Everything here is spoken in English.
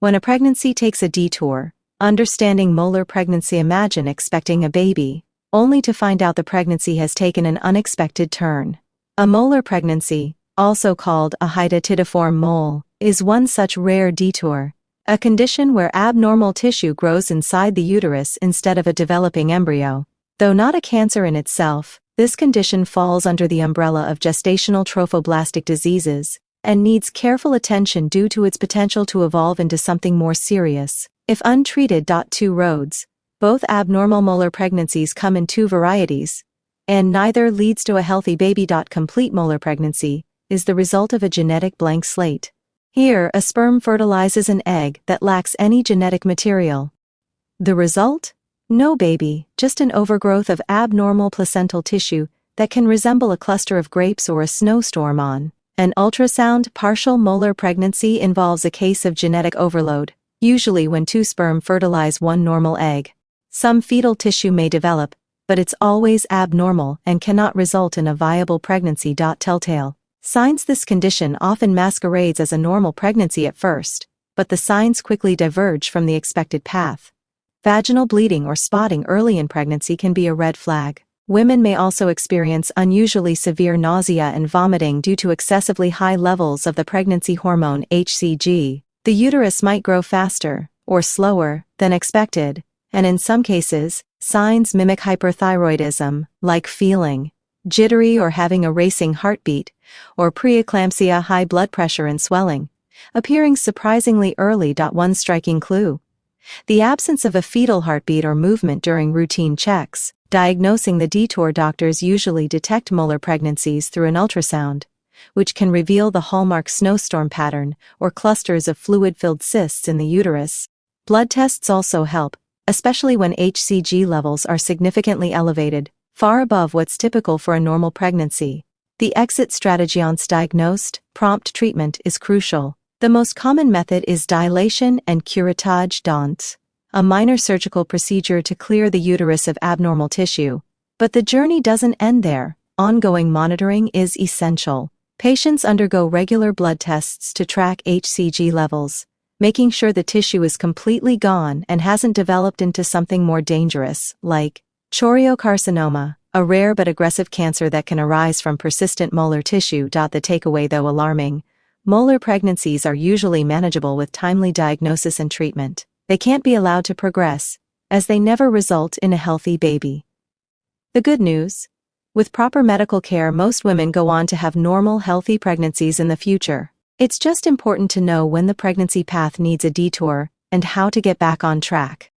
When a pregnancy takes a detour, understanding molar pregnancy. Imagine expecting a baby, only to find out the pregnancy has taken an unexpected turn. A molar pregnancy, also called a hydatidiform mole, is one such rare detour, a condition where abnormal tissue grows inside the uterus instead of a developing embryo. Though not a cancer in itself, this condition falls under the umbrella of gestational trophoblastic diseases and needs careful attention due to its potential to evolve into something more serious if untreated. 2 roads. Both abnormal molar pregnancies come in 2 varieties, and neither leads to a healthy baby. Complete molar pregnancy is the result of a genetic blank slate. Here, a sperm fertilizes an egg that lacks any genetic material. The result? No baby, just an overgrowth of abnormal placental tissue that can resemble a cluster of grapes or a snowstorm on an ultrasound. Partial molar pregnancy involves a case of genetic overload, usually when 2 sperm fertilize 1 normal egg. Some fetal tissue may develop, but it's always abnormal and cannot result in a viable pregnancy. Telltale signs. This condition often masquerades as a normal pregnancy at first, but the signs quickly diverge from the expected path. Vaginal bleeding or spotting early in pregnancy can be a red flag. Women may also experience unusually severe nausea and vomiting due to excessively high levels of the pregnancy hormone HCG. The uterus might grow faster, or slower, than expected, and in some cases, signs mimic hyperthyroidism, like feeling jittery or having a racing heartbeat, or preeclampsia, high blood pressure and swelling, appearing surprisingly early. One striking clue: the absence of a fetal heartbeat or movement during routine checks. Diagnosing the detour. Doctors usually detect molar pregnancies through an ultrasound, which can reveal the hallmark snowstorm pattern or clusters of fluid-filled cysts in the uterus. Blood tests also help, especially when HCG levels are significantly elevated, far above what's typical for a normal pregnancy. The exit strategy. Once diagnosed, prompt treatment is crucial. The most common method is dilation and curettage. A minor surgical procedure to clear the uterus of abnormal tissue. But the journey doesn't end there. Ongoing monitoring is essential. Patients undergo regular blood tests to track HCG levels, making sure the tissue is completely gone and hasn't developed into something more dangerous, like choriocarcinoma, a rare but aggressive cancer that can arise from persistent molar tissue. The takeaway, though alarming, molar pregnancies are usually manageable with timely diagnosis and treatment. They can't be allowed to progress, as they never result in a healthy baby. The good news: with proper medical care, most women go on to have normal, healthy pregnancies in the future. It's just important to know when the pregnancy path needs a detour and how to get back on track.